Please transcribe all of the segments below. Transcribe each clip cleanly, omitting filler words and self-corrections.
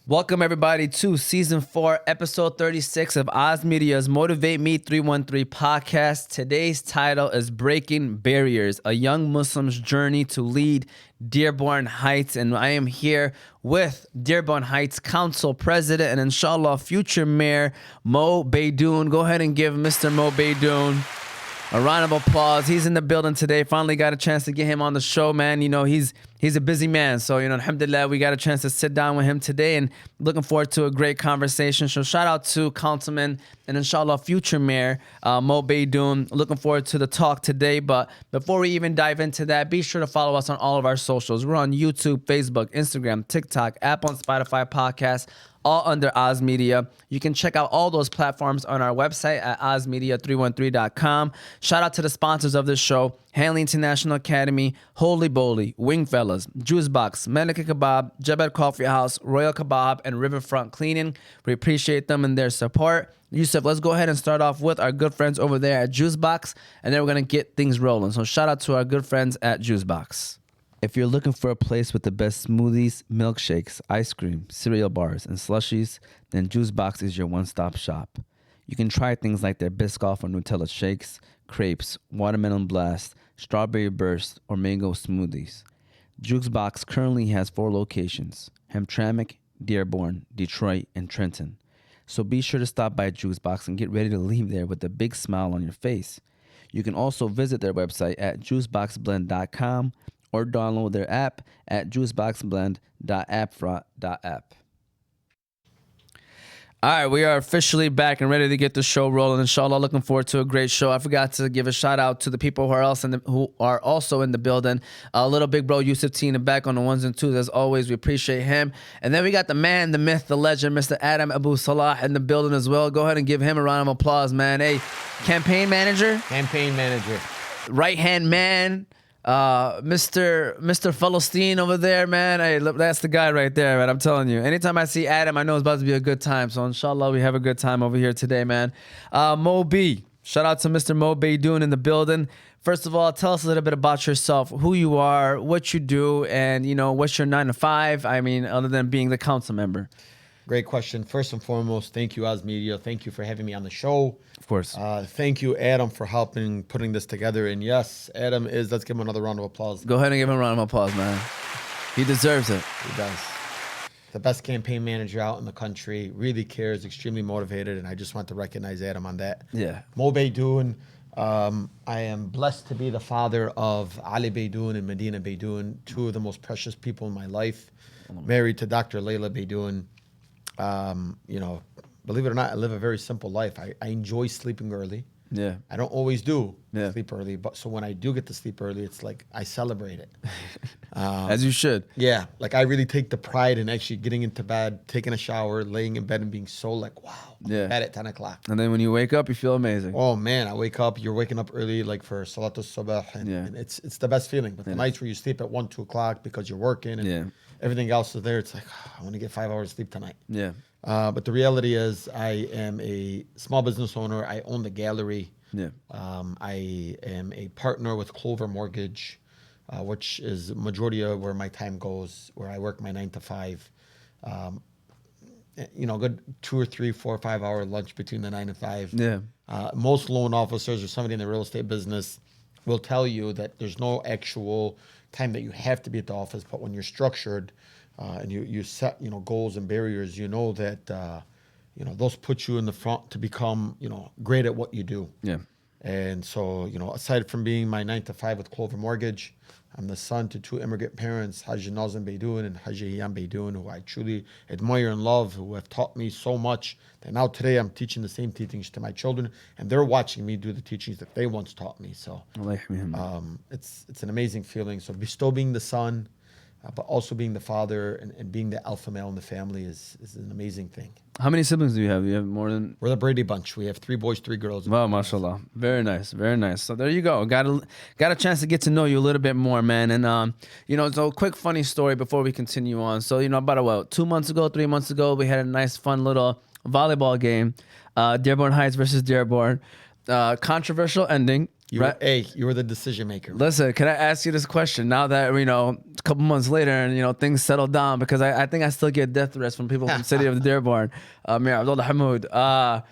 Welcome everybody to season 4, episode 36 of Oz Media's Motivate Me 313 podcast. Today's title is Breaking Barriers, a young Muslim's journey to lead Dearborn Heights. And I am here with Dearborn Heights Council President and inshallah future Mayor Mo Baydoun. Go ahead and give Mr. Mo Baydoun a round of applause. He's in the building today. Finally got a chance to get him on the show, man. You know, he's a busy man. So, alhamdulillah, we got a chance to sit down with him today and looking forward to a great conversation. So shout out to Councilman and inshallah future Mayor Mo Baydoun. Looking forward to the talk today. But before we even dive into that, be sure to follow us on all of our socials. We're on YouTube, Facebook, Instagram, TikTok, Apple and Spotify podcasts, all under Oz Media. You can check out all those platforms on our website at ozmedia313.com. Shout out to the sponsors of this show: Hanley International Academy, Holy Bowly, Wing Fellas, Juice Box, Melika Kebab, Jebel Coffee House, Royal Kebab, and Riverfront Cleaning. We appreciate them and their support. Yusuf, let's go ahead and start off with our good friends over there at Juice Box, and then we're going to get things rolling. So shout out to our good friends at Juice Box. If you're looking for a place with the best smoothies, milkshakes, ice cream, cereal bars, and slushies, then Juice Box is your one-stop shop. You can try things like their Biscoff or Nutella shakes, crepes, watermelon blast, strawberry burst, or mango smoothies. Juice Box currently has 4 locations: Hamtramck, Dearborn, Detroit, and Trenton. So be sure to stop by Juice Box and get ready to leave there with a big smile on your face. You can also visit their website at juiceboxblend.com or download their app at juiceboxblend.appfront.app. All right, we are officially back and ready to get the show rolling. Inshallah, looking forward to a great show. I forgot to give a shout out to the people who are also in the building. Little big bro Yusuf T in the back on the ones and twos. As always, we appreciate him. And then we got the man, the myth, the legend, Mr. Adam Abu Salah in the building as well. Go ahead and give him a round of applause, man. Hey, campaign manager, right-hand man, Mr. Philistine over there, man. Hey, look, that's the guy right there, man. I'm telling you. Anytime I see Adam, I know it's about to be a good time. So inshallah, we have a good time over here today, man. Mo B. Shout out to Mr. Mo Baydoun in the building. First of all, tell us a little bit about yourself, who you are, what you do, and what's your 9 to 5. I mean, other than being the council member. Great question. First and foremost, thank you, Oz Media. Thank you for having me on the show. Of course. Thank you, Adam, for helping putting this together. And yes, Adam is, let's give him another round of applause. Go ahead and give him a round of applause, man. He deserves it. He does. The best campaign manager out in the country, really cares, extremely motivated, and I just want to recognize Adam on that. Yeah. Mo Baydoun, I am blessed to be the father of Ali Baydoun and Medina Baydoun, 2 of the most precious people in my life. Married to Dr. Layla Baydoun. Believe it or not, I live a very simple life. I enjoy sleeping early. Yeah. I don't always do sleep early, but so when I do get to sleep early, it's like I celebrate it. As you should. Yeah. Like I really take the pride in actually getting into bed, taking a shower, laying in bed and being so like, wow, I'm in bed at 10 o'clock. And then when you wake up, you feel amazing. Oh man, I wake up, you're waking up early like for Salatul Subah and it's the best feeling. But the nights where you sleep at 1, 2 o'clock because you're working and everything else is there, it's like, I want to get 5 hours of sleep tonight. Yeah. But the reality is I am a small business owner. I own the gallery. Yeah. I am a partner with Clover Mortgage, which is majority of where my time goes, where I work my 9 to 5. Good 2 or 3, 4 or 5 hour lunch between the 9 and 5. Yeah. Most loan officers or somebody in the real estate business will tell you that there's no actual time that you have to be at the office, but when you're structured and you set goals and barriers, that those put you in the front to become great at what you do. Yeah. And so aside from being my 9 to 5 with Clover Mortgage, I'm the son to 2 immigrant parents, Haji Nazim Baydoun and Haji Hiyam Baydoun, who I truly admire and love, who have taught me so much that now today I'm teaching the same teachings to my children, and they're watching me do the teachings that they once taught me. So it's an amazing feeling. So still being the son, but also being the father and being the alpha male in the family is an amazing thing. How many siblings do you have? You have more than... We're the Brady Bunch. We have 3 boys, 3 girls. Wow, mashallah. Very nice, very nice. So there you go. Got a chance to get to know you a little bit more, man. And, so quick funny story before we continue on. So, about 2 months ago, 3 months ago, we had a nice, fun little volleyball game. Dearborn Heights versus Dearborn. Controversial ending. You were the decision maker. Listen, can I ask you this question now that, a couple months later and, things settle down? Because I think I still get death threats from people from the city of Dearborn. Mayor Abdullah Hamoud.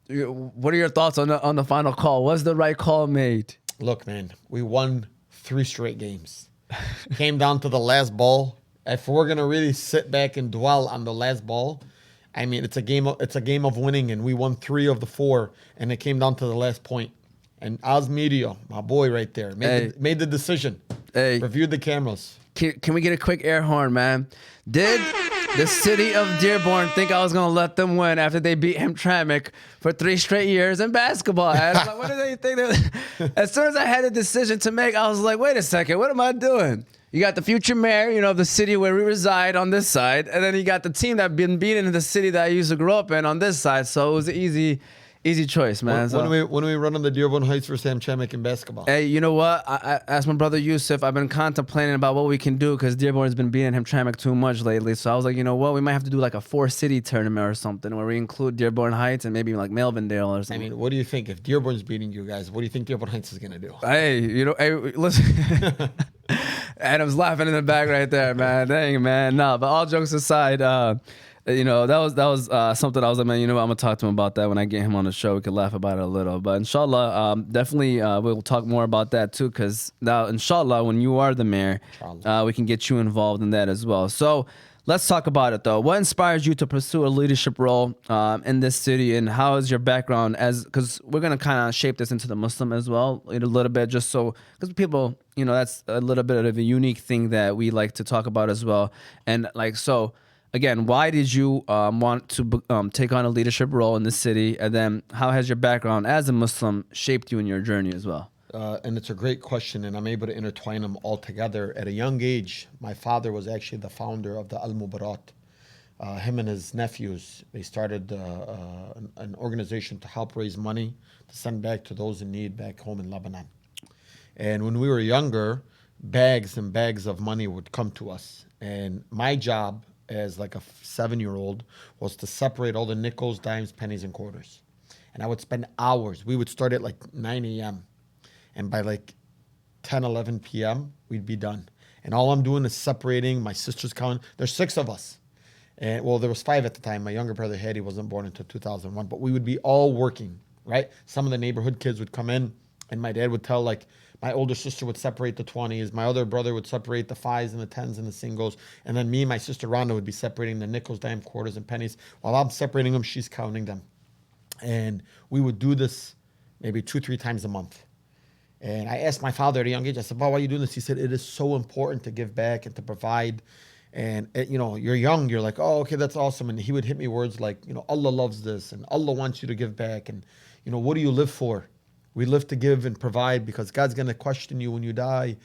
What are your thoughts on the final call? Was the right call made? Look, man, we won 3 straight games. Came down to the last ball. If we're gonna really sit back and dwell on the last ball, I mean, it's a game of winning, and we won 3 of the 4, and it came down to the last point. And Oz Media, my boy right there, made the decision. Hey. Reviewed the cameras. Can we get a quick air horn, man? Did the city of Dearborn think I was going to let them win after they beat Hamtramck for 3 straight years in basketball? I was like, what do they think? As soon as I had a decision to make, I was like, wait a second, what am I doing? You got the future mayor, of the city where we reside on this side, and then you got the team that been beaten in the city that I used to grow up in on this side. So it was an easy choice, man. When are we running the Dearborn Heights versus Hamtramck in basketball? Hey, you know what? I asked my brother Yusuf. I've been contemplating about what we can do because Dearborn's been beating Hamtramck too much lately. So I was like, you know what? We might have to do like a 4-city tournament or something where we include Dearborn Heights and maybe like Melvindale or something. I mean, what do you think? If Dearborn's beating you guys, what do you think Dearborn Heights is going to do? Hey, listen. Adam's laughing in the back right there, man. Dang, man. No, but all jokes aside, that was something I was like, man, I'm gonna talk to him about that when I get him on the show. We could laugh about it a little, but inshallah, definitely we'll talk more about that too. Because now, inshallah, when you are the mayor, we can get you involved in that as well. So let's talk about it though. What inspires you to pursue a leadership role in this city, and how is your background because we're gonna kind of shape this into the Muslim as well a little bit, just so because people, that's a little bit of a unique thing that we like to talk about as well, and so. Again, why did you want to take on a leadership role in the city? And then how has your background as a Muslim shaped you in your journey as well? And it's a great question, and I'm able to intertwine them all together. At a young age, my father was actually the founder of the Al-Mubarat. Him and his nephews, they started an organization to help raise money to send back to those in need back home in Lebanon. And when we were younger, bags and bags of money would come to us. And my job as like a 7-year-old was to separate all the nickels, dimes, pennies, and quarters. And I would spend hours. We would start at like 9 a.m. And by like 10, 11 p.m., we'd be done. And all I'm doing is separating. My sister's counting. There's 6 of us. And well, there was 5 at the time. My younger brother, Hadi, wasn't born until 2001. But we would be all working, right? Some of the neighborhood kids would come in, and my dad would tell, like, my older sister would separate the 20s. My other brother would separate the 5s and the 10s and the singles. And then me and my sister Rhonda would be separating the nickels, dime, quarters, and pennies. While I'm separating them, she's counting them. And we would do this maybe 2-3 times a month. And I asked my father at a young age, I said, "Bob, why are you doing this?" He said, "It is so important to give back and to provide." And, you're young. You're like, "Oh, okay, that's awesome." And he would hit me words like, "Allah loves this, and Allah wants you to give back. And, what do you live for? We live to give and provide because God's going to question you when you die.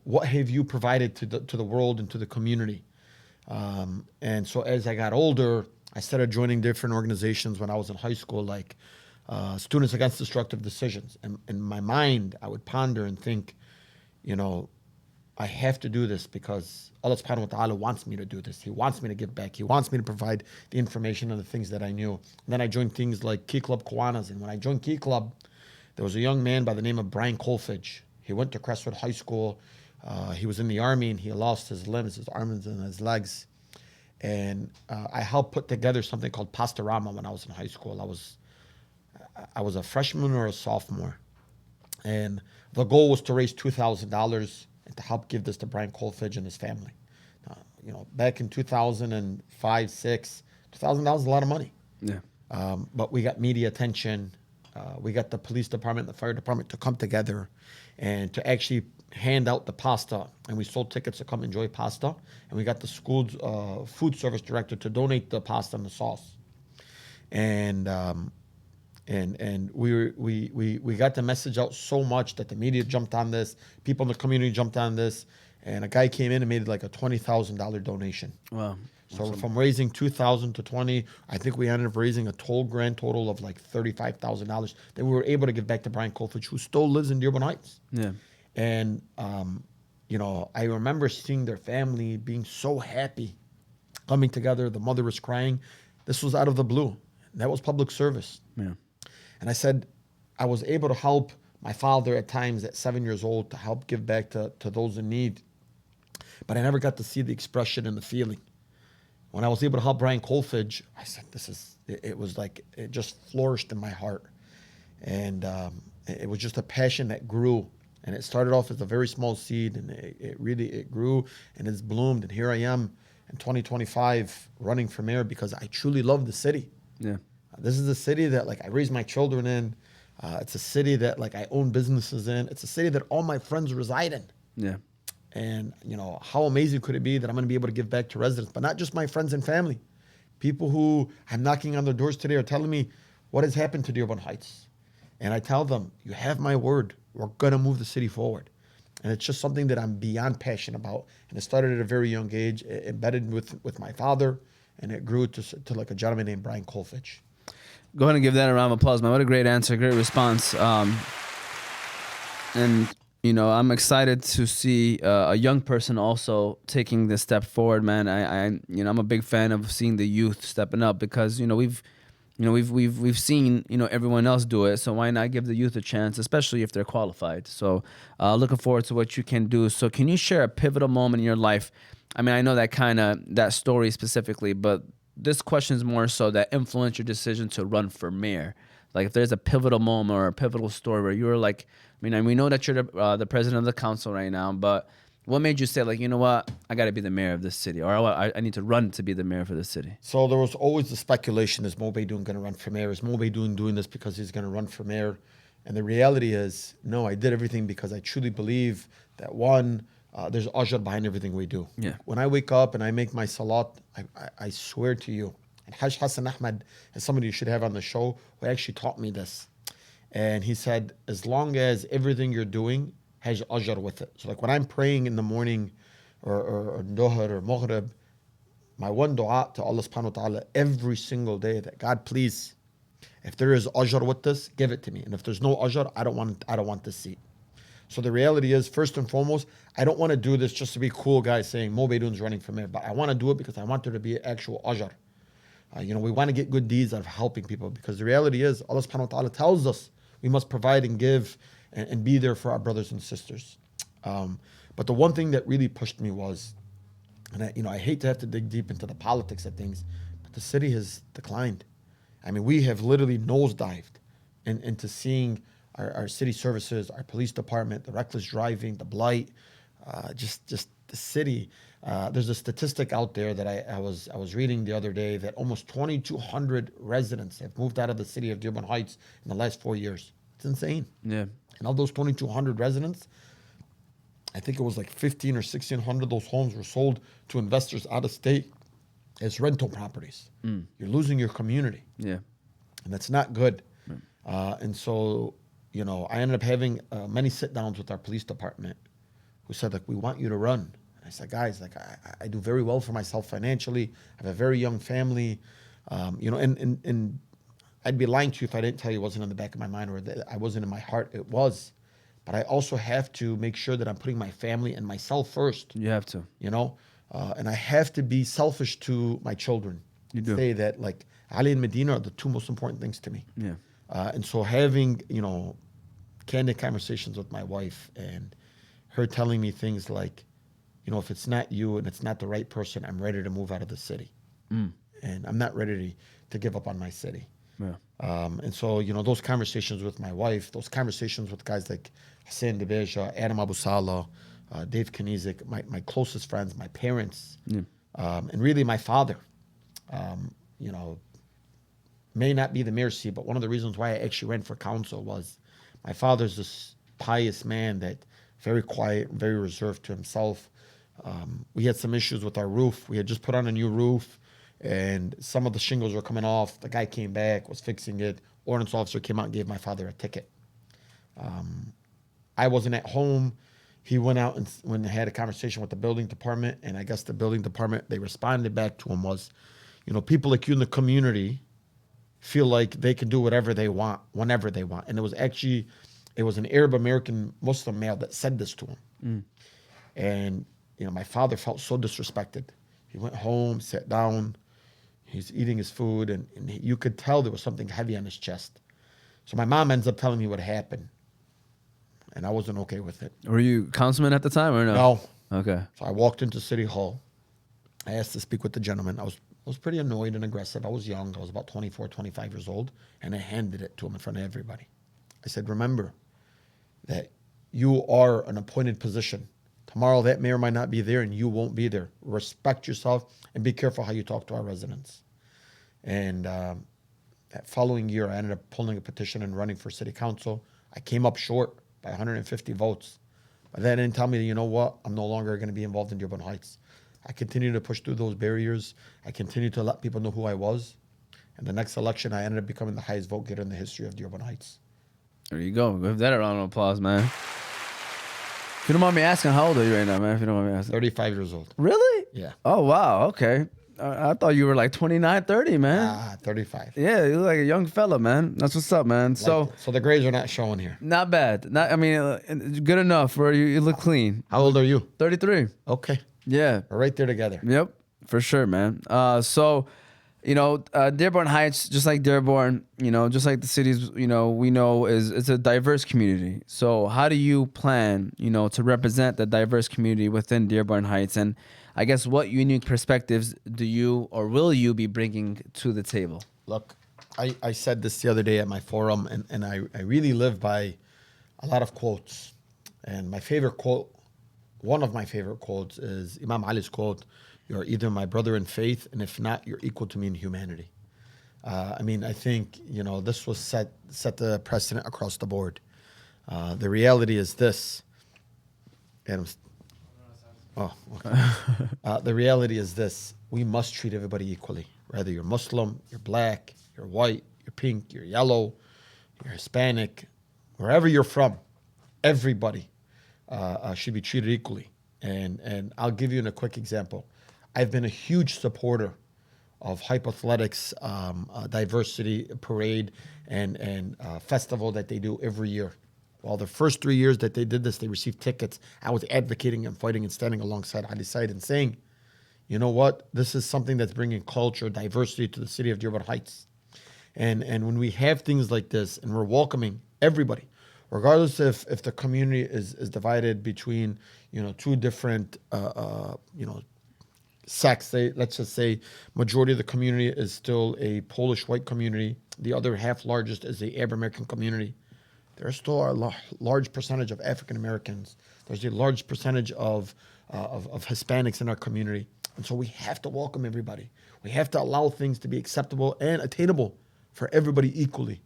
What have you provided to the world and to the community?" And so as I got older, I started joining different organizations when I was in high school, like Students Against Destructive Decisions. And in my mind, I would ponder and think, I have to do this because Allah subhanahu wa ta'ala wants me to do this. He wants me to give back. He wants me to provide the information and the things that I knew. And then I joined things like Key Club Kiwanis. And when I joined Key Club, there was a young man by the name of Brian Colfidge. He went to Crestwood High School. He was in the Army, and he lost his limbs, his arms, and his legs. And I helped put together something called Pastorama when I was in high school. I was a freshman or a sophomore. And the goal was to raise $2,000 and to help give this to Brian Colfidge and his family. Back in 2005, 6, $2,000 is a lot of money. Yeah. But we got media attention. We got the police department, the fire department to come together and to actually hand out the pasta. And we sold tickets to come enjoy pasta. And we got the school's food service director to donate the pasta and the sauce. And we got the message out so much that the media jumped on this. People in the community jumped on this. And a guy came in and made like a $20,000 donation. Wow. So Awesome. from raising $2,000 to $20,000, I think we ended up raising a grand total of like $35,000 that we were able to give back to Brian Colfidge, who still lives in Dearborn Heights. Yeah. And, I remember seeing their family being so happy, coming together. The mother was crying. This was out of the blue. That was public service. Yeah. And I said, I was able to help my father at times at 7 years old to help give back to those in need. But I never got to see the expression and the feeling. When I was able to help Brian Colfidge, I said, it was like, it just flourished in my heart. And it was just a passion that grew. And it started off as a very small seed, and it grew and it's bloomed. And here I am in 2025 running for mayor because I truly love the city. Yeah. This is a city that like I raise my children in. It's a city that like I own businesses in. It's a city that all my friends reside in. Yeah. And, how amazing could it be that I'm going to be able to give back to residents, but not just my friends and family. People who I'm knocking on their doors today are telling me what has happened to Dearborn Heights. And I tell them, you have my word. We're going to move the city forward. And it's just something that I'm beyond passionate about. And it started at a very young age, embedded with my father, and it grew to like a gentleman named Brian Colfidge. Go ahead and give that a round of applause, man. What a great answer, great response. And I'm excited to see a young person also taking this step forward, man. I'm a big fan of seeing the youth stepping up because we've seen everyone else do it. So why not give the youth a chance, especially if they're qualified? So looking forward to what you can do. So can you share a pivotal moment in your life? I mean, I know that story specifically, but this question is more so that influenced your decision to run for mayor. Like if there's a pivotal moment or a pivotal story where you were like, we know that you're the president of the council right now, but what made you say like, you know what, I got to be the mayor of this city, or I need to run to be the mayor for this city? So there was always the speculation, is Mo Baydoun going to run for mayor? Is Mo Baydoun doing this because he's going to run for mayor? And the reality is, no, I did everything because I truly believe that one, there's ajr behind everything we do. Yeah. When I wake up and I make my salat, I swear to you, and Haj Hassan Ahmed is somebody you should have on the show who actually taught me this. And he said, as long as everything you're doing has ajr with it. So like when I'm praying in the morning or Dhuhr or Maghrib, my one dua to Allah subhanahu wa ta'ala every single day that God, please, if there is ajr with this, give it to me. And if there's no ajr, I don't want this seat. So the reality is, first and foremost, I don't want to do this just to be cool guys saying Mo Baydoun's running for mayor, but I want to do it because I want there to be actual ajr. We want to get good deeds out of helping people, because the reality is Allah subhanahu wa ta'ala tells us we must provide and give and be there for our brothers and sisters. But the one thing that really pushed me was, and I hate to have to dig deep into the politics of things, but the city has declined. I mean, we have literally nosedived into seeing our city services, our police department, the reckless driving, the blight, just the city. There's a statistic out there that I was reading the other day that almost 2,200 residents have moved out of the city of Dearborn Heights in the last 4 years. It's insane. Yeah. And of those 2,200 residents, I think it was like 1,500 or 1,600 of those homes were sold to investors out of state as rental properties. You're losing your community. Yeah. And that's not good. And so, I ended up having many sit-downs with our police department who said, like, we want you to run. And I said, guys, like, I do very well for myself financially. I have a very young family. And I'd be lying to you if I didn't tell you it wasn't in the back of my mind or that I wasn't in my heart. It was. But I also have to make sure that I'm putting my family and myself first. You have to. And I have to be selfish to my children. You do. Say that, like, Ali and Medina are the two most important things to me. Yeah. And so having, candid conversations with my wife and her telling me things like, if it's not you and it's not the right person, I'm ready to move out of the city. And I'm not ready to give up on my city. Yeah. And so, those conversations with my wife, those conversations with guys like Hussein Debeja, Adam Abu Salah, Dave Knizik, my closest friends, my parents, and really my father, may not be the mayor's seat, but one of the reasons why I actually ran for council was my father's this pious man that very quiet, very reserved to himself. We had some issues with our roof. We had just put on a new roof, and some of the shingles were coming off. The guy came back, was fixing it. Ordnance officer came out and gave my father a ticket. I wasn't at home. He went out and had a conversation with the building department, and I guess the building department, they responded back to him was, people like you in the community feel like they can do whatever they want, whenever they want. And it was an Arab American Muslim male that said this to him. And, my father felt so disrespected. He went home, sat down, he's eating his food, and you could tell there was something heavy on his chest. So my mom ends up telling me what happened, and I wasn't okay with it. Were you councilman at the time or no? No. Okay. So I walked into City Hall. I asked to speak with the gentleman. I was pretty annoyed and aggressive. I was young. I was about 24, 25 years old, and I handed it to him in front of everybody. I said, remember that you are an appointed position. Tomorrow that mayor might not be there and you won't be there. Respect yourself and be careful how you talk to our residents. And that following year, I ended up pulling a petition and running for city council. I came up short by 150 votes. But that didn't tell me, you know what, I'm no longer going to be involved in Dearborn Heights. I continued to push through those barriers. I continued to let people know who I was. And the next election, I ended up becoming the highest vote getter in the history of Dearborn Heights. There you go. Give that a round of applause, man. If you don't mind me asking, how old are you right now, man? If you don't mind me asking. 35 years old. Really? Yeah. Oh, wow. Okay. I thought you were like 29, 30, man. 35. Yeah, you look like a young fella, man. That's what's up, man. So the grades are not showing here. not bad. Not, I mean, good enough where you look clean. How old are you? 33. Okay. Yeah. We're right there together. Yep, for sure, man. So, Dearborn Heights, just like Dearborn, just like the cities, we know it's a diverse community. So how do you plan, to represent the diverse community within Dearborn Heights? And I guess what unique perspectives do you or will you be bringing to the table? Look, I said this the other day at my forum, and I really live by a lot of quotes. And my favorite quote, one of my favorite quotes is Imam Ali's quote, "You're either my brother in faith, and if not, you're equal to me in humanity." I think, this was set the precedent across the board. The reality is this, and the reality is this: we must treat everybody equally, whether you're Muslim, you're black, you're white, you're pink, you're yellow, you're Hispanic, wherever you're from, everybody should be treated equally. And I'll give you a quick example. I've been a huge supporter of Hype Athletics diversity parade and festival that they do every year. Well, the first 3 years that they did this, they received tickets. I was advocating and fighting and standing alongside Ali Said and saying, you know what? This is something that's bringing culture, diversity to the city of Dearborn Heights. And when we have things like this and we're welcoming everybody, regardless if the community is divided between, two different, sects. Let's just say majority of the community is still a Polish white community. The other half largest is the Arab American community. There's still a large percentage of African Americans. There's a large percentage of Hispanics in our community. And so we have to welcome everybody. We have to allow things to be acceptable and attainable for everybody equally,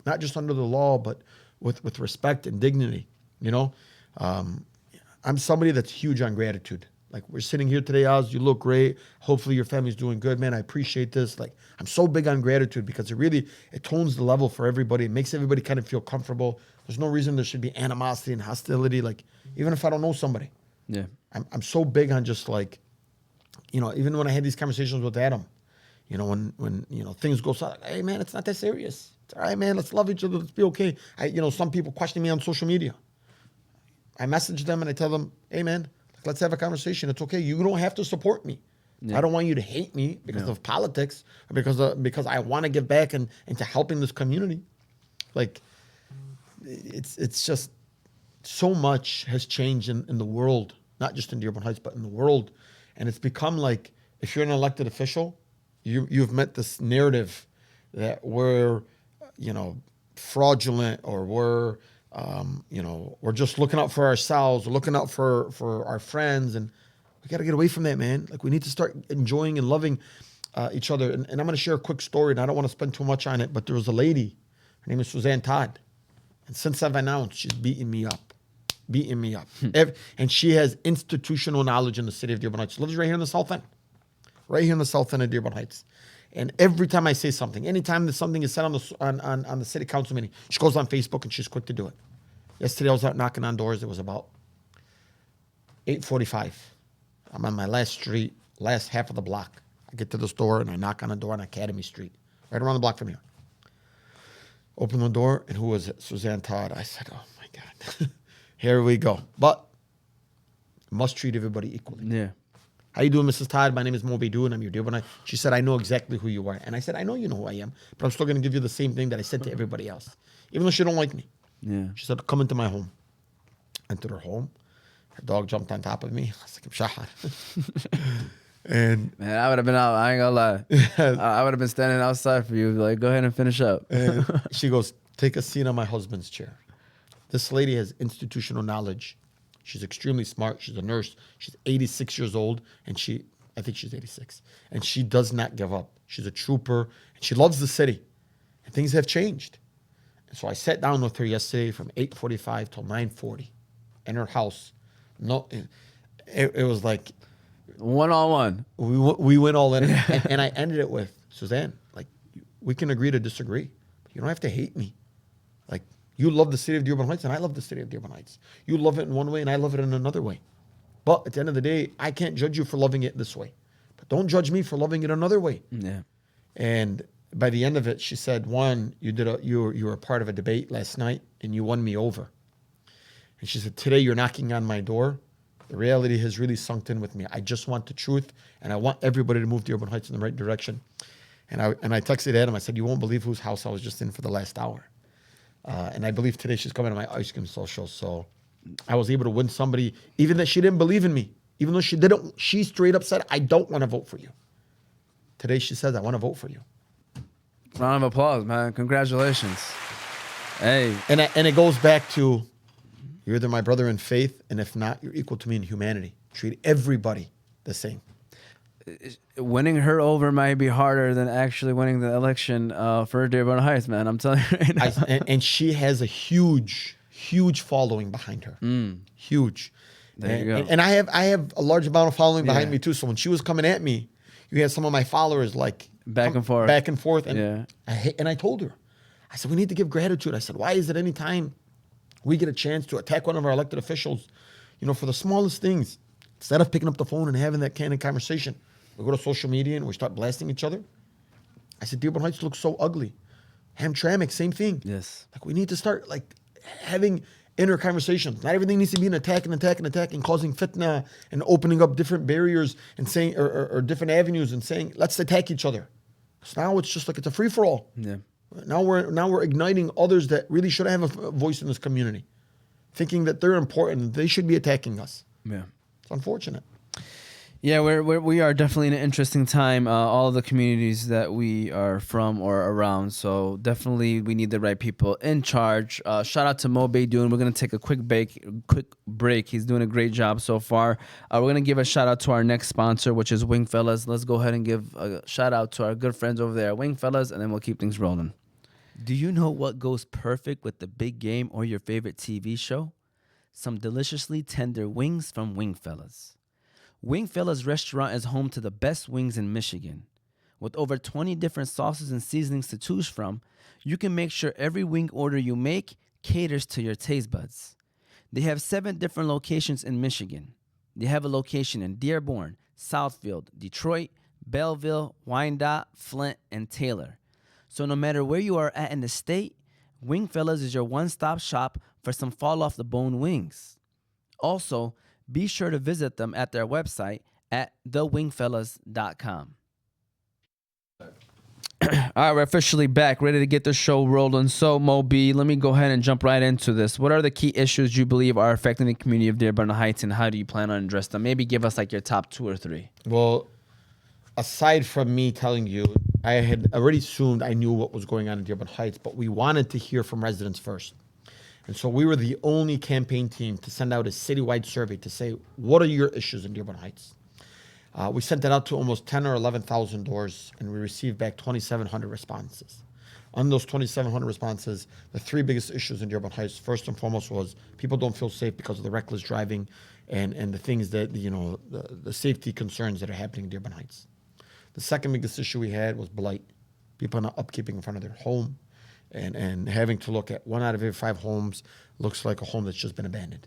not just under the law, but with respect and dignity. I'm somebody that's huge on gratitude. Like, we're sitting here today, Oz, you look great. Hopefully your family's doing good, man. I appreciate this. Like, I'm so big on gratitude because it tones the level for everybody. It makes everybody kind of feel comfortable. There's no reason there should be animosity and hostility. Like, even if I don't know somebody. Yeah. I'm so big on just like, even when I had these conversations with Adam, when things go south, like, hey, man, it's not that serious. It's all right, man. Let's love each other. Let's be okay. Some people question me on social media. I message them and I tell them, hey, man, let's have a conversation. It's okay. You don't have to support me. Yeah. I don't want you to hate me because of politics or because I want to give back and into helping this community. Like, it's just so much has changed in the world, not just in Dearborn Heights, but in the world. And it's become like, if you're an elected official, you've met this narrative that we're, fraudulent, or we're just looking out for ourselves, looking out for our friends, and we got to get away from that, man. Like, we need to start enjoying and loving each other. And I'm going to share a quick story, and I don't want to spend too much on it, but there was a lady, her name is Suzanne Todd, and since I've announced, she's beating me up. And she has institutional knowledge in the city of Dearborn Heights. She lives right here in the South End, of Dearborn Heights. And every time I say something, anytime that something is said on the city council meeting, she goes on Facebook and she's quick to do it. Yesterday I was out knocking on doors. It was about 8:45. I'm on my last street, last half of the block. I get to this door and I knock on a door on Academy Street, right around the block from here. Open the door, and who was it? Suzanne Todd. I said, oh my God, here we go. But must treat everybody equally. Yeah. How you doing, Mrs. Todd? My name is Mo Baydoun. I'm your Dearborn Heights. She said, I know exactly who you are. And I said, I know you know who I am, but I'm still going to give you the same thing that I said to everybody else, even though she don't like me. Yeah. She said, come into my home. Entered her home. Her dog jumped on top of me. I was like, Mshahar. And Man, I would have been out. I ain't gonna lie. I would have been standing outside for you. Like, go ahead and finish up. and she goes, take a seat on my husband's chair. This lady has institutional knowledge. She's extremely smart. She's a nurse. She's 86 years old. And I think she's 86. And she does not give up. She's a trooper. And she loves the city. And things have changed. And so I sat down with her yesterday from 8:45 till 9:40 in her house. No, it was like, One-on-one. we went all in. And I ended it with, Suzanne, like, we can agree to disagree. But you don't have to hate me. Like, you love the city of Dearborn Heights, and I love the city of Dearborn Heights. You love it in one way, and I love it in another way. But at the end of the day, I can't judge you for loving it this way. But don't judge me for loving it another way. Yeah. And by the end of it, she said, one, you were a part of a debate last night, and you won me over. And she said, today you're knocking on my door. The reality has really sunk in with me. I just want the truth, and I want everybody to move Dearborn Heights in the right direction. And I texted Adam. I said, you won't believe whose house I was just in for the last hour. And I believe today she's coming to my ice cream social. So I was able to win somebody, even that she didn't believe in me. Even though she didn't, she straight up said, I don't want to vote for you. Today she says, I want to vote for you. Round of applause, man. Congratulations. Hey. And it goes back to, you're either my brother in faith, and if not, you're equal to me in humanity. Treat everybody the same. Winning her over might be harder than actually winning the election for Dearborn Heights, man. I'm telling you right now. And she has a huge, huge following behind her. Huge. There you go. And I have a large amount of following behind me too. So when she was coming at me, you had some of my followers like Back and forth. And I told her, I said, we need to give gratitude. I said, why is it any time we get a chance to attack one of our elected officials, for the smallest things, instead of picking up the phone and having that candid conversation, we go to social media and we start blasting each other. I said, Dearborn Heights looks so ugly. Hamtramck, same thing. Yes. Like, we need to start having inner conversations. Not everything needs to be an attack and causing fitna and opening up different barriers and saying or different avenues and saying, let's attack each other. So now it's just like it's a free for all. Yeah. Now we're igniting others that really should have a voice in this community, thinking that they're important. They should be attacking us. Yeah. It's unfortunate. Yeah, we are definitely in an interesting time. All of the communities that we are from or around. So definitely we need the right people in charge. Shout out to Mo Baydoun. We're gonna take a quick break. He's doing a great job so far. We're gonna give a shout out to our next sponsor, which is Wing Fellas. Let's go ahead and give a shout out to our good friends over there at Wing Fellas, and then we'll keep things rolling. Do you know what goes perfect with the big game or your favorite TV show? Some deliciously tender wings from Wing Fellas. Wing Fellas Restaurant is home to the best wings in Michigan. With over 20 different sauces and seasonings to choose from, you can make sure every wing order you make caters to your taste buds. They have 7 different locations in Michigan. They have a location in Dearborn, Southfield, Detroit, Belleville, Wyandotte, Flint, and Taylor. So no matter where you are at in the state, Wing Fellas is your one-stop shop for some fall-off-the-bone wings. Also, be sure to visit them at their website at thewingfellas.com. All right, we're officially back, ready to get the show rolling. So, Mo B, let me go ahead and jump right into this. What are the key issues you believe are affecting the community of Dearborn Heights, and how do you plan on addressing them? Maybe give us your top 2 or 3. Well, aside from me telling you, I had already assumed I knew what was going on in Dearborn Heights, but we wanted to hear from residents first. And so we were the only campaign team to send out a citywide survey to say, what are your issues in Dearborn Heights? We sent that out to almost 10 or 11,000 doors, and we received back 2,700 responses. On those 2,700 responses, the 3 biggest issues in Dearborn Heights, first and foremost, was people don't feel safe because of the reckless driving and the things that, the safety concerns that are happening in Dearborn Heights. The second biggest issue we had was blight. People not upkeeping in front of their home. And having to look at 1 out of every 5 homes looks like a home that's just been abandoned.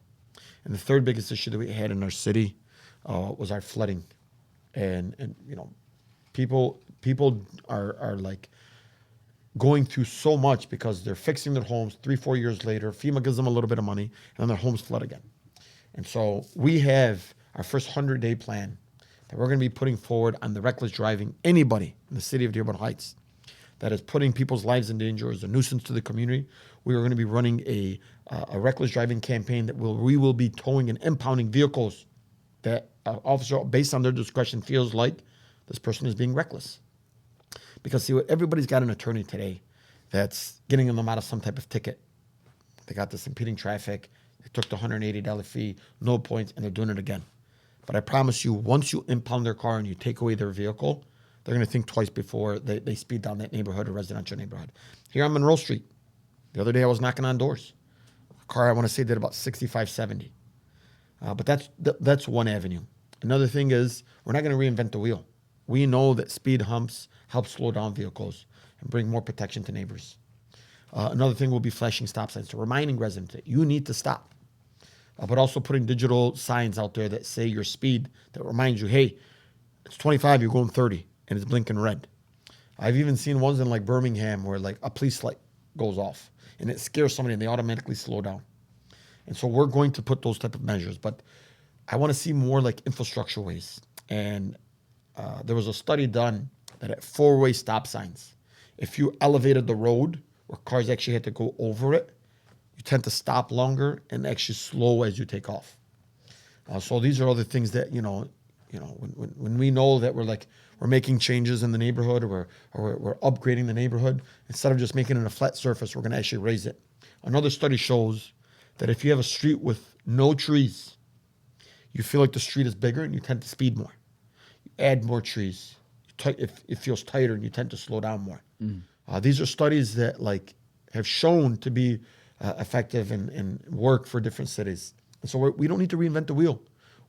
And the third biggest issue that we had in our city was our flooding. And people are going through so much because they're fixing their homes 3-4 years later. FEMA gives them a little bit of money, and then their homes flood again. And so we have our first 100-day plan that we're going to be putting forward on the reckless driving. Anybody in the city of Dearborn Heights that is putting people's lives in danger, is a nuisance to the community, we are going to be running a reckless driving campaign that we will be towing and impounding vehicles that an officer, based on their discretion, feels like this person is being reckless. Because see, everybody's got an attorney today that's getting them out of some type of ticket. They got this impeding traffic. They took the $180 fee, no points, and they're doing it again. But I promise you, once you impound their car and you take away their vehicle, they're going to think twice before they speed down that neighborhood or residential neighborhood. Here on Monroe Street, the other day I was knocking on doors. A car, I want to say, did about 65, 70. But that's one avenue. Another thing is, we're not going to reinvent the wheel. We know that speed humps help slow down vehicles and bring more protection to neighbors. Another thing will be flashing stop signs, so reminding residents that you need to stop. But also putting digital signs out there that say your speed, that reminds you, hey, it's 25, you're going 30, and it's blinking red. I've even seen ones in like Birmingham where like a police light goes off, and it scares somebody and they automatically slow down. And so we're going to put those type of measures. But I want to see more like infrastructure ways. And there was a study done that at 4-way stop signs, if you elevated the road where cars actually had to go over it, you tend to stop longer and actually slow as you take off. So these are other things that, when we know that we're making changes in the neighborhood, or we're upgrading the neighborhood, instead of just making it a flat surface, we're going to actually raise it. Another study shows that if you have a street with no trees, you feel like the street is bigger and you tend to speed more. You add more trees, it feels tighter and you tend to slow down more. These are studies that have shown to be effective and work for different cities. And so we don't need to reinvent the wheel.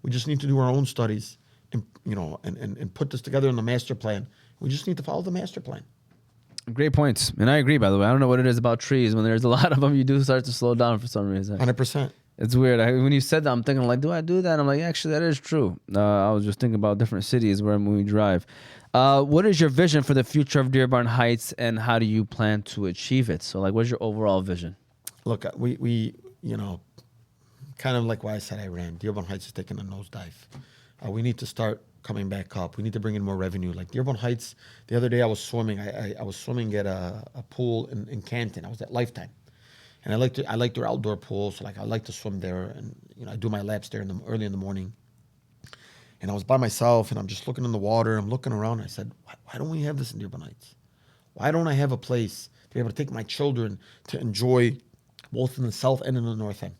We just need to do our own studies and put this together in the master plan. We just need to follow the master plan. Great points. And I agree, by the way. I don't know what it is about trees. When there's a lot of them, you do start to slow down for some reason. 100%. It's weird. When you said that, I'm thinking do I do that? I'm like, actually, that is true. I was just thinking about different cities when we drive. What is your vision for the future of Dearborn Heights, and how do you plan to achieve it? So what's your overall vision? Look, we kind of like why I said I ran. Dearborn Heights is taking a nosedive. We need to start coming back up. We need to bring in more revenue. Like Dearborn Heights, the other day I was swimming. I was swimming at a pool in Canton. I was at Lifetime. And I like their outdoor pool, so I like to swim there, and I do my laps there early in the morning. And I was by myself, and I'm just looking in the water. I'm looking around. I said, why don't we have this in Dearborn Heights? Why don't I have a place to be able to take my children to enjoy both in the south end and the north end?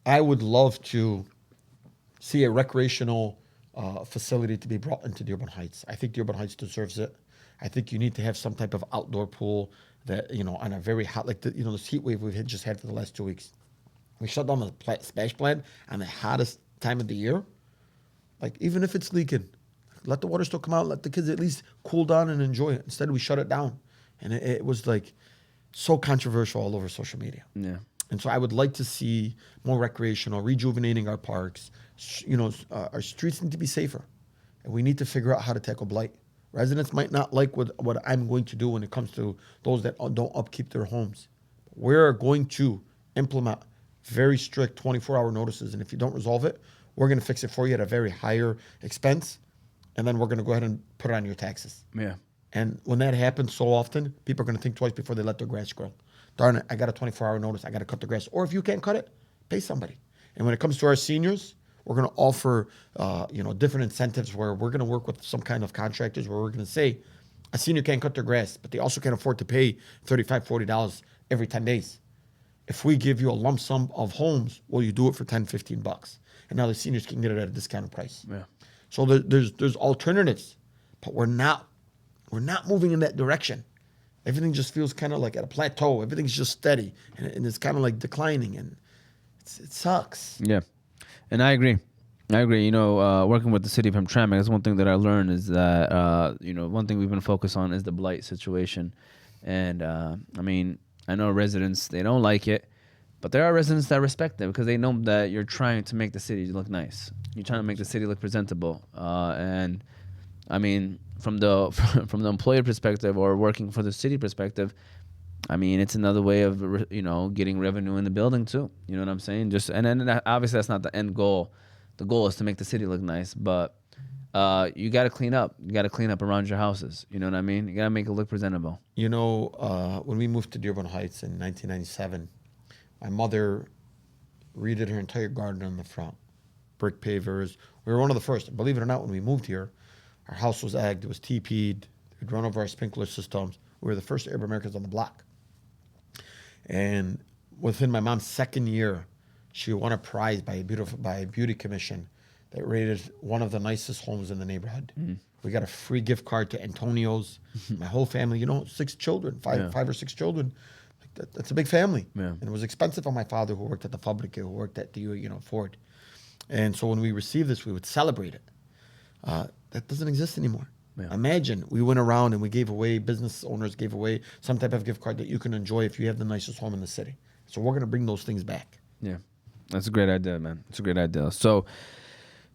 I would love to see a recreational facility to be brought into Dearborn Heights. I think Dearborn Heights deserves it. I think you need to have some type of outdoor pool that, on a very hot, this heat wave we've just had for the last 2 weeks. We shut down the splash plant on the hottest time of the year. Even if it's leaking, let the water still come out, let the kids at least cool down and enjoy it. Instead, we shut it down. And it was so controversial all over social media. Yeah. And so I would like to see more recreational, rejuvenating our parks. Our streets need to be safer. And we need to figure out how to tackle blight. Residents might not like what I'm going to do when it comes to those that don't upkeep their homes. We're going to implement very strict 24-hour notices. And if you don't resolve it, we're going to fix it for you at a very higher expense. And then we're going to go ahead and put it on your taxes. Yeah. And when that happens so often, people are going to think twice before they let their grass grow. Darn it, I got a 24-hour notice. I got to cut the grass. Or if you can't cut it, pay somebody. And when it comes to our seniors, we're going to offer, different incentives where we're going to work with some kind of contractors where we're going to say a senior can't cut their grass, but they also can't afford to pay $35, $40 every 10 days. If we give you a lump sum of homes, will you do it for $10, $15? And now the seniors can get it at a discounted price. Yeah. So there's alternatives, but we're not moving in that direction. Everything just feels kind of like at a plateau. Everything's just steady, and it's kind of declining, and it sucks. Yeah, and I agree. Working with the city of Hamtramck, that's one thing that I learned is that, one thing we've been focused on is the blight situation. And, I know residents, they don't like it, but there are residents that respect it because they know that you're trying to make the city look nice. You're trying to make the city look presentable. From the employer perspective or working for the city perspective, it's another way of, getting revenue in the building too. You know what I'm saying? Obviously that's not the end goal. The goal is to make the city look nice, but you got to clean up. You got to clean up around your houses. You know what I mean? You got to make it look presentable. You know, when we moved to Dearborn Heights in 1997, my mother redid her entire garden on the front, brick pavers. We were one of the first. Believe it or not, when we moved here, our house was egged. It was TP'd. We'd run over our sprinkler systems. We were the first Arab Americans on the block. And within my mom's second year, she won a prize by a beauty commission that rated one of the nicest homes in the neighborhood. We got a free gift card to Antonio's. My whole family, 6 children, five or six children. That's a big family. Yeah. And it was expensive on my father, who worked at the Fabrica, who worked at the Ford. And so when we received this, we would celebrate it. That doesn't exist anymore. Yeah. Imagine we went around and we gave away, business owners gave away some type of gift card that you can enjoy if you have the nicest home in the city. So we're going to bring those things back. Yeah, that's a great idea, man. It's a great idea. So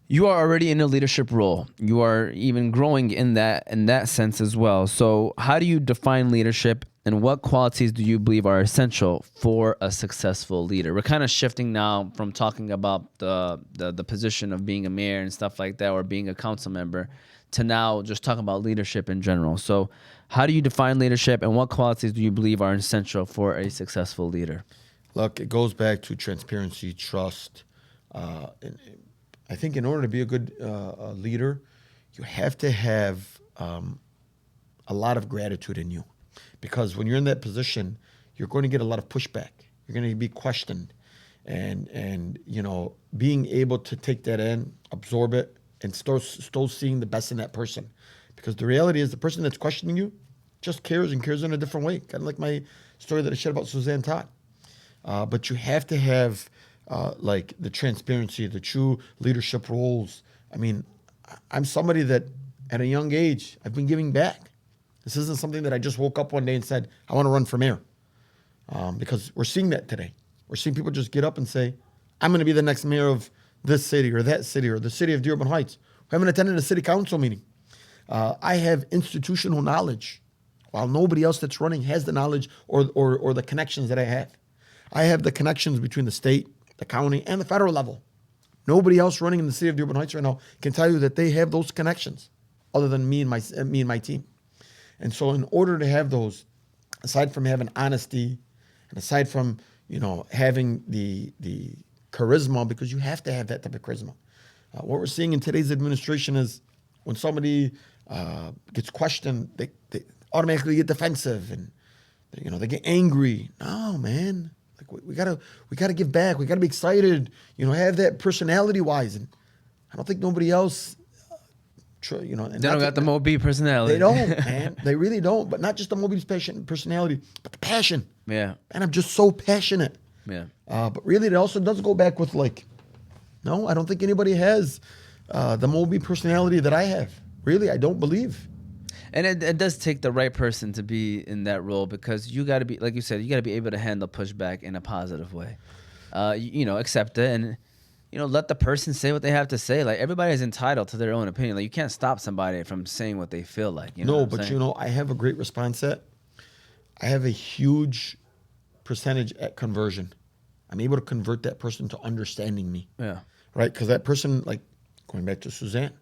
you are already in a leadership role. You are even growing in that sense as well. So how do you define leadership, and what qualities do you believe are essential for a successful leader? We're kind of shifting now from talking about the position of being a mayor and stuff like that, or being a council member, to now just talking about leadership in general. So how do you define leadership, and what qualities do you believe are essential for a successful leader? Look, it goes back to transparency, trust. I think in order to be a good leader, you have to have a lot of gratitude in you. Because when you're in that position, you're going to get a lot of pushback. You're going to be questioned. And being able to take that in, absorb it, and start seeing the best in that person. Because the reality is, the person that's questioning you just cares, and cares in a different way. Kind of like my story that I shared about Suzanne Todd. But you have to have like the transparency, the true leadership roles. I mean, I'm somebody that at a young age, I've been giving back. This isn't something that I just woke up one day and said, I want to run for mayor. Because we're seeing that today. We're seeing people just get up and say, I'm going to be the next mayor of this city or that city or the city of Dearborn Heights. We haven't attended a city council meeting. I have institutional knowledge, while nobody else that's running has the knowledge or the connections that I have. I have the connections between the state, the county, and the federal level. Nobody else running in the city of Dearborn Heights right now can tell you that they have those connections, other than me and my team. And so, in order to have those, aside from having honesty, and aside from having the charisma, because you have to have that type of charisma. What we're seeing in today's administration is when somebody gets questioned, they automatically get defensive and they get angry. No, man. We gotta give back. We gotta be excited. Have that personality wise, and I don't think nobody else. And they don't got the Moby personality. They don't, man. They really don't. But not just the Moby's personality, but the passion. Yeah. And I'm just so passionate. Yeah. But really, it also does go back with no, I don't think anybody has the Moby personality that I have. Really, I don't believe. And it does take the right person to be in that role, because you got to be, like you said, you got to be able to handle pushback in a positive way. Accept it and, let the person say what they have to say. Like, everybody is entitled to their own opinion. Like, you can't stop somebody from saying what they feel like. I have a great response set. I have a huge percentage at conversion. I'm able to convert that person to understanding me. Yeah. Right? Because that person, like, going back to Suzanne,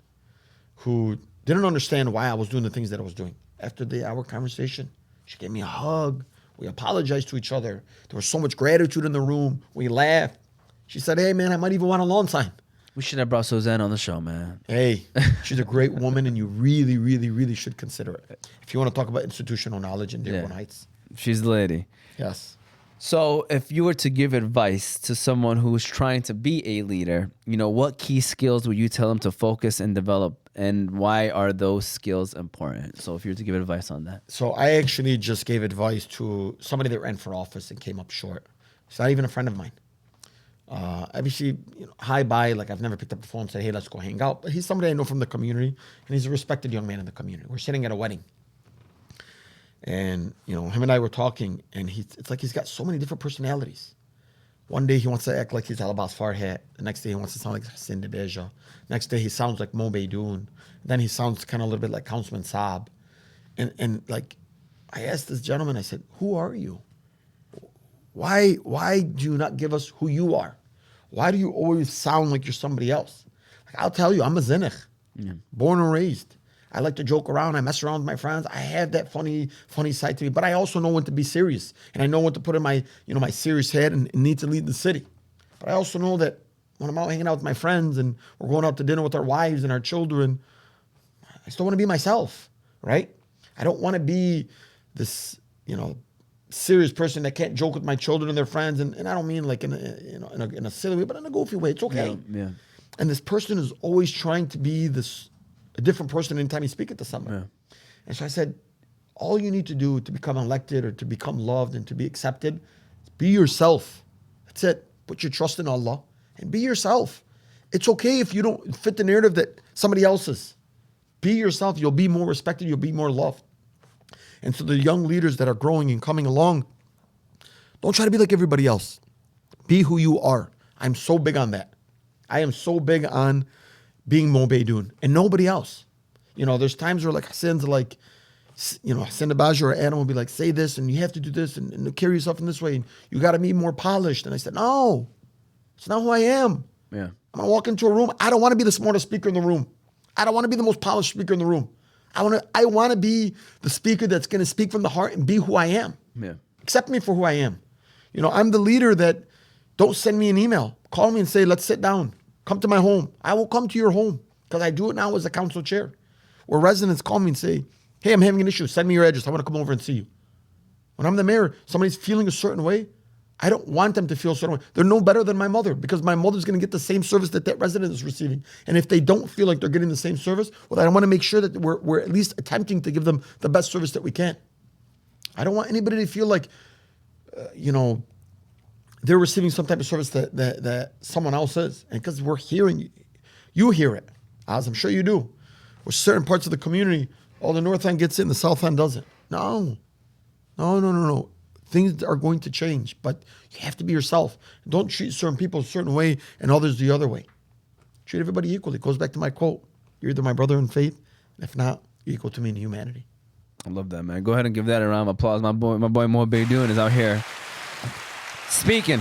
who didn't understand why I was doing the things that I was doing. After our conversation, she gave me a hug. We apologized to each other. There was so much gratitude in the room. We laughed. She said, hey, man, I might even want a lawn sign. We should have brought Suzanne on the show, man. Hey, she's a great woman, and you really, really, really should consider it. If you want to talk about institutional knowledge in Dearborn Heights. She's the lady. Yes. So if you were to give advice to someone who's trying to be a leader, what key skills would you tell them to focus and develop, and why are those skills important? So if you were to give advice on that. So I actually just gave advice to somebody that ran for office and came up short. He's not even a friend of mine. Obviously, hi, bye. Like, I've never picked up the phone and said, hey, let's go hang out. But he's somebody I know from the community, and he's a respected young man in the community. We're sitting at a wedding. And, him and I were talking, and it's like he's got so many different personalities. One day he wants to act like he's Al Abbas Farhat. The next day he wants to sound like Hassan Debeja. Next day he sounds like Mo Baydoun. Then he sounds kind of a little bit like Councilman Saab. And like, I asked this gentleman, I said, who are you? Why do you not give us who you are? Why do you always sound like you're somebody else? Like, I'll tell you, I'm a zinich. Born and raised. I like to joke around. I mess around with my friends. I have that funny side to me, but I also know when to be serious, and I know when to put in my, my serious head and need to lead the city. But I also know that when I'm out hanging out with my friends and we're going out to dinner with our wives and our children, I still want to be myself, right? I don't want to be this, serious person that can't joke with my children and their friends, and I don't mean like in a silly way, but in a goofy way. It's okay. Yeah. And this person is always trying to be a different person anytime you speak it to someone. Yeah. And so I said, all you need to do to become elected or to become loved and to be accepted is be yourself. That's it. Put your trust in Allah and be yourself. It's okay if you don't fit the narrative that somebody else is. Be yourself. You'll be more respected. You'll be more loved. And so the young leaders that are growing and coming along, don't try to be like everybody else. Be who you are. I'm so big on that. I am so big on being Mo Baydoun and nobody else. There's times where Hassan's Hassan Abaji or Adam will be like, say this and you have to do this and carry yourself in this way. And you got to be more polished. And I said, no, it's not who I am. Yeah. I'm going to walk into a room. I don't want to be the smartest speaker in the room. I don't want to be the most polished speaker in the room. I want to be the speaker that's going to speak from the heart and be who I am. Yeah. Accept me for who I am. I'm the leader that don't send me an email. Call me and say, let's sit down. Come to my home. I will come to your home because I do it now as a council chair. Where residents call me and say, hey, I'm having an issue. Send me your address. I want to come over and see you. When I'm the mayor, somebody's feeling a certain way. I don't want them to feel a certain way. They're no better than my mother because my mother's going to get the same service that resident is receiving. And if they don't feel like they're getting the same service, well, I want to make sure that we're at least attempting to give them the best service that we can. I don't want anybody to feel like, they're receiving some type of service that someone else is. And because we're hearing, you hear it, as I'm sure you do. With certain parts of the community, the north end gets it and the south end doesn't. No. Things are going to change, but you have to be yourself. Don't treat certain people a certain way and others the other way. Treat everybody equally. It goes back to my quote. You're either my brother in faith, and if not, you're equal to me in humanity. I love that, man. Go ahead and give that a round of applause. My boy Mo Baydoun is out here speaking.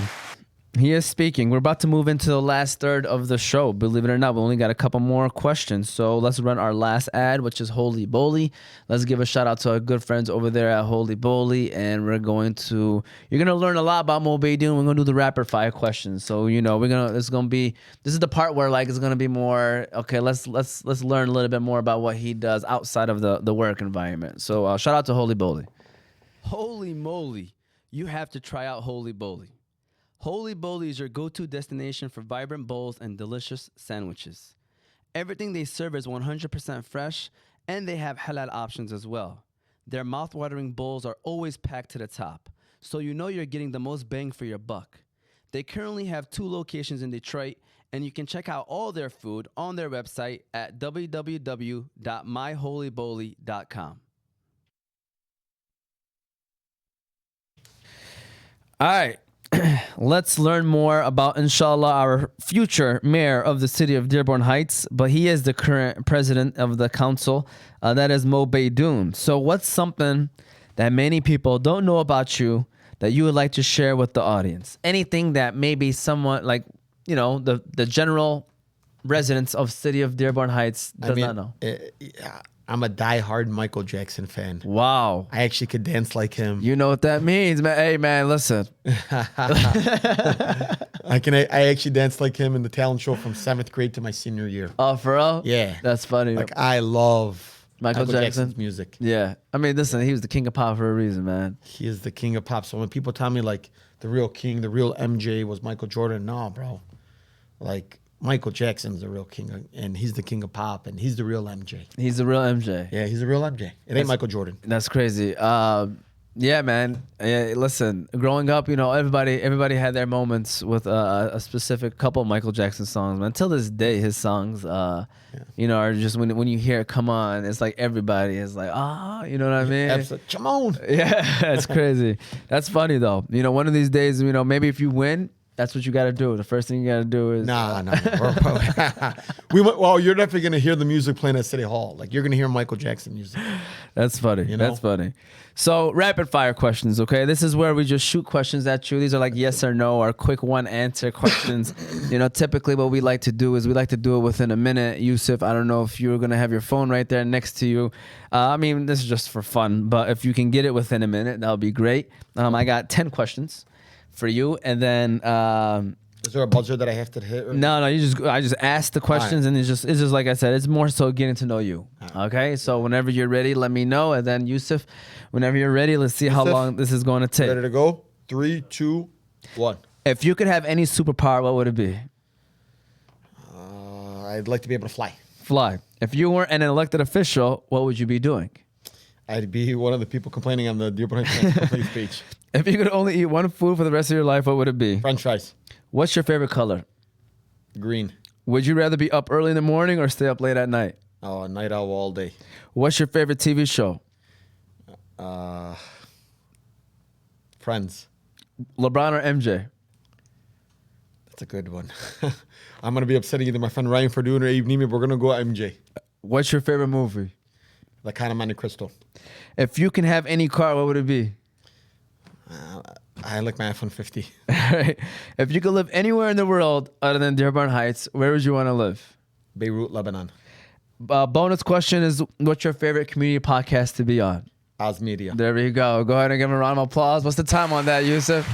He is speaking. We're about to move into the last third of the show. Believe it or not, we only got a couple more questions. So let's run our last ad, which is Holy Boli. Let's give a shout out to our good friends over there at Holy Boli. And you're going to learn a lot about Mo Baydoun. We're going to do the rapid fire questions. So, this is the part where it's going to be more, okay, let's learn a little bit more about what he does outside of the work environment. So shout out to Holy Boli. Holy moly. You have to try out Holy Boli. Holy Boli is your go-to destination for vibrant bowls and delicious sandwiches. Everything they serve is 100% fresh, and they have halal options as well. Their mouth-watering bowls are always packed to the top, so you're getting the most bang for your buck. They currently have 2 locations in Detroit, and you can check out all their food on their website at www.myholyboli.com. All right. Let's learn more about, inshallah, our future mayor of the city of Dearborn Heights, but he is the current president of the council. That is Mo Baydoun. So what's something that many people don't know about you that you would like to share with the audience? Anything that maybe someone the general residents of city of Dearborn Heights does not know. I'm a diehard Michael Jackson fan. Wow. I actually could dance like him. You know what that means, man. Hey, man, listen. I actually danced like him in the talent show from 7th grade to my senior year. Oh, for real? Yeah. That's funny. I love Michael Jackson's music. Yeah. I mean, listen, he was the king of pop for a reason, man. He is the king of pop. So when people tell me the real king, the real MJ was Michael Jordan, no, bro. Michael Jackson's the real king, and he's the king of pop, and he's the real MJ. He's the real MJ. Yeah, he's the real MJ. It ain't Michael Jordan. That's crazy. Yeah, man. Listen, growing up, everybody had their moments with a specific couple of Michael Jackson songs. Man, until this day, his songs, are just when you hear it, come on, it's like everybody is like, you know what I mean? Absolutely. Come on. Yeah, it's crazy. That's funny though. One of these days, maybe if you win, That's what you got to do. The first thing you got to do is Nah. We went. Well, you're definitely gonna hear the music playing at City Hall. Like you're gonna hear Michael Jackson music. That's funny. You know? That's funny. So rapid fire questions. Okay, this is where we just shoot questions at you. These are like yes or no or quick one answer questions. Typically what we like to do is we like to do it within a minute. Yusuf, I don't know if you're gonna have your phone right there next to you. I mean, this is just for fun, but if you can get it within a minute, that would be great. I got 10 questions for you, and then Is there a buzzer that I have to hit? no, I just ask the questions, and it's just like I said, it's more so getting to know you. Okay, so whenever you're ready, let me know, and then Yusuf, whenever you're ready, let's see how long this is going to take. Ready to go? 3, 2, 1. If you could have any superpower, what would it be? I'd like to be able to fly. Fly. If you weren't an elected official, what would you be doing? I'd be one of the people complaining on the Dearborn Heights complaint page. If you could only eat one food for the rest of your life, what would it be? French fries. What's your favorite color? Green. Would you rather be up early in the morning or stay up late at night? Oh, a night owl all day. What's your favorite TV show? Friends. LeBron or MJ? That's a good one. I'm going to be upsetting either my friend Ryan for doing or Abe Neiman. We're going to go MJ. What's your favorite movie? The kind of Monte Cristo. If you can have any car, what would it be? I like my F-150. Alright. If you could live anywhere in the world other than Dearborn Heights, where would you want to live? Beirut, Lebanon. Bonus question is, what's your favorite community podcast to be on? Oz Media. There we go. Go ahead and give him a round of applause. What's the time on that, Yusuf?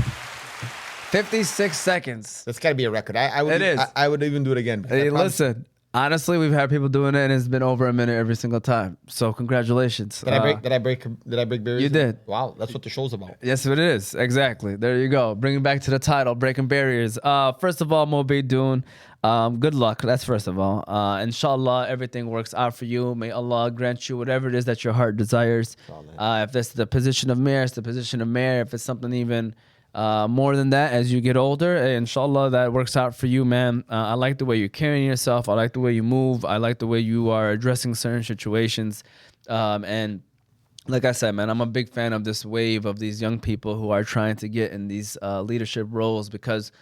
56 seconds. That's got to be a record. I would. It is. I would even do it again. Hey, listen. Honestly, we've had people doing it, and it's been over a minute every single time. So congratulations. Did I break barriers? You did. Wow, that's what the show's about. Yes, it is. Exactly. There you go. Bring it back to the title, Breaking Barriers. First of all, Mo Baydoun, good luck. That's first of all. Inshallah, everything works out for you. May Allah grant you whatever it is that your heart desires. If that's the position of mayor, it's the position of mayor. If it's something even more than that as you get older, inshallah, that works out for you, man. I like the way you're carrying yourself. I like the way you move. I like the way you are addressing certain situations. And like I said, man, I'm a big fan of this wave of these young people who are trying to get in these leadership roles, because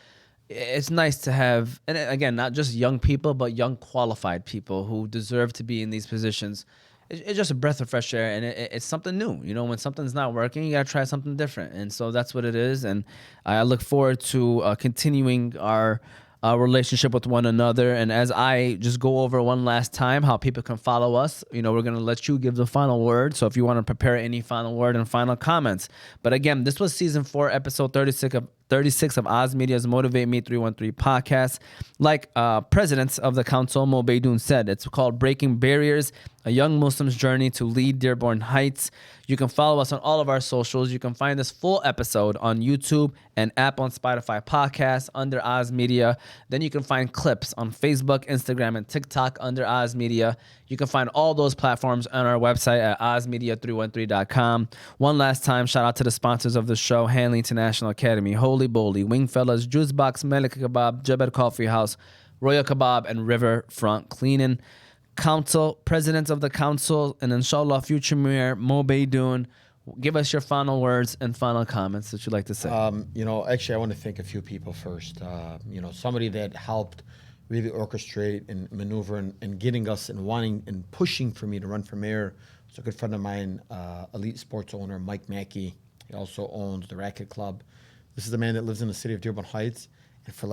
it's nice to have, and again, not just young people, but young qualified people who deserve to be in these positions. It's just a breath of fresh air, and it's something new. When something's not working, you got to try something different. And so that's what it is. And I look forward to continuing our relationship with one another. And as I just go over one last time how people can follow us, we're going to let you give the final word. So if you want to prepare any final word and final comments. But again, this was season 4, episode 36 of Oz Media's Motivate Me 313 podcast. Like presidents of the council, Mo Baydoun, said, it's called Breaking Barriers, a young Muslim's journey to lead Dearborn Heights. You can follow us on all of our socials. You can find this full episode on YouTube and Apple and Spotify podcasts under Oz Media. Then you can find clips on Facebook, Instagram, and TikTok under Oz Media. You can find all those platforms on our website at ozmedia313.com. One last time, shout out to the sponsors of the show: Hanley International Academy, Holy Bowly, Wingfellas, Juice Box, Melik Kebab, Jebed Coffee House, Royal Kebab, and Riverfront Cleaning. Council, presidents of the council, and inshallah future mayor Mo Baydoun, give us your final words and final comments that you'd like to say. Actually, I want to thank a few people first. Somebody that helped really orchestrate and maneuver and getting us and wanting and pushing for me to run for mayor. It's a good friend of mine, elite sports owner Mike Mackey. He also owns the Racket Club. This is a man that lives in the city of Dearborn Heights, and for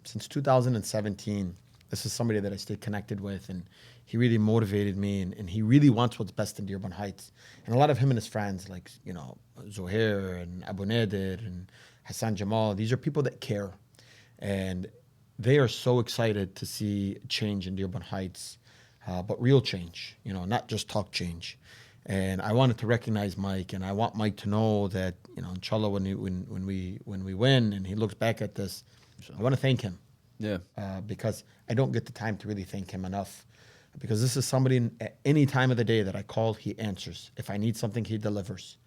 since 2017. This is somebody that I stayed connected with, and he really motivated me, and he really wants what's best in Dearborn Heights. And a lot of him and his friends, like, Zohair and Abu Nader and Hassan Jamal, these are people that care. And they are so excited to see change in Dearborn Heights, but real change, not just talk change. And I wanted to recognize Mike, and I want Mike to know that, inshallah, when we win and he looks back at this, I want to thank him. Yeah. Because I don't get the time to really thank him enough. Because this is somebody at any time of the day that I call, he answers. If I need something, he delivers.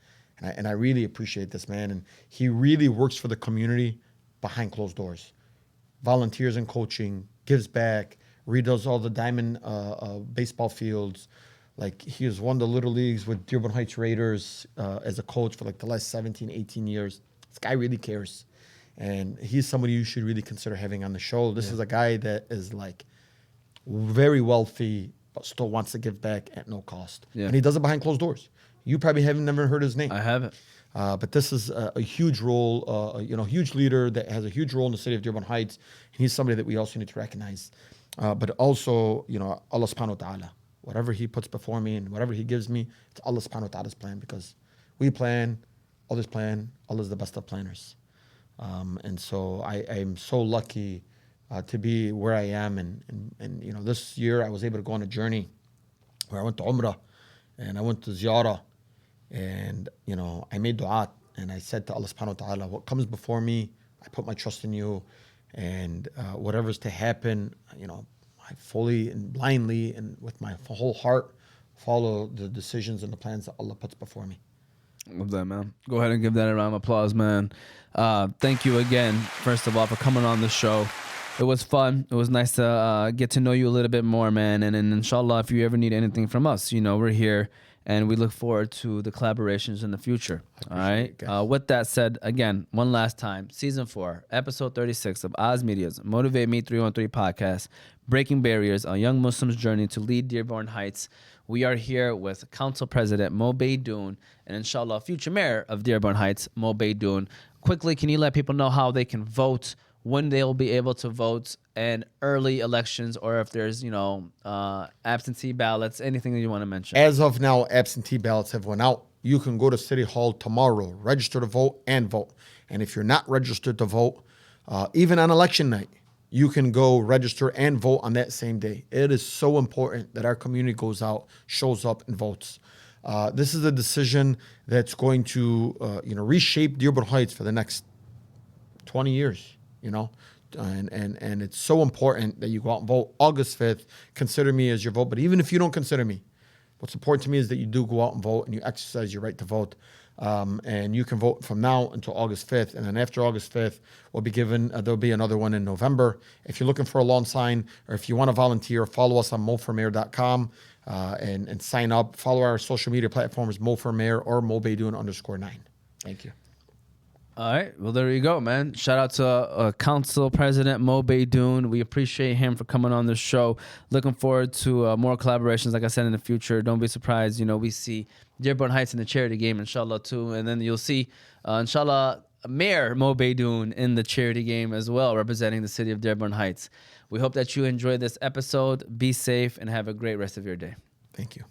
And I really appreciate this man. And he really works for the community behind closed doors. Volunteers in coaching, gives back, redoes all the diamond baseball fields. Like, he has won the Little Leagues with Dearborn Heights Raiders as a coach for the last 17, 18 years. This guy really cares. And he's somebody you should really consider having on the show. This is a guy that is like very wealthy, but still wants to give back at no cost. Yeah. And he does it behind closed doors. You probably haven't never heard his name. I haven't. But this is a huge role, huge leader that has a huge role in the city of Dearborn Heights. And he's somebody that we also need to recognize. But also, Allah subhanahu wa ta'ala, whatever he puts before me and whatever he gives me, it's Allah subhanahu wa ta'ala's plan, because we plan, others plan, Allah is the best of planners. And so I'm so lucky to be where I am. And this year I was able to go on a journey where I went to Umrah and I went to Ziyarah. And, I made dua and I said to Allah subhanahu wa ta'ala, what comes before me, I put my trust in you. And whatever's to happen, I fully and blindly and with my whole heart follow the decisions and the plans that Allah puts before me. Love that, man. Go ahead and give that a round of applause, man. Thank you again, first of all, for coming on the show. It was fun. It was nice to get to know you a little bit more, man. And inshallah, if you ever need anything from us, we're here. And we look forward to the collaborations in the future. All right. With that said, again, one last time, season 4, episode 36 of Oz Media's Motivate Me 313 podcast, Breaking Barriers: A Young Muslim's Journey to Lead Dearborn Heights. We are here with Council President Mo Baydoun and inshallah, future mayor of Dearborn Heights, Mo Baydoun. Quickly, can you let people know how they can vote, when they'll be able to vote, and early elections, or if there's, absentee ballots, anything that you want to mention? As of now, absentee ballots have went out. You can go to City Hall tomorrow, register to vote, and vote. And if you're not registered to vote, even on election night, you can go register and vote on that same day. It is so important that our community goes out, shows up, and votes. This is a decision that's going to, reshape Dearborn Heights for the next 20 years, And it's so important that you go out and vote. August 5th, consider me as your vote. But even if you don't consider me, what's important to me is that you do go out and vote and you exercise your right to vote. And you can vote from now until August 5th. And then after August 5th, there'll be another one in November. If you're looking for a lawn sign or if you want to volunteer, follow us on moformayor.com and sign up. Follow our social media platforms, moformayor or mobaydoun_9. Thank you. All right. Well, there you go, man. Shout out to Council President Mo Baydoun. We appreciate him for coming on the show. Looking forward to more collaborations, like I said, in the future. Don't be surprised. We see Dearborn Heights in the charity game, inshallah, too. And then you'll see, inshallah, Mayor Mo Baydoun in the charity game as well, representing the city of Dearborn Heights. We hope that you enjoyed this episode. Be safe and have a great rest of your day. Thank you.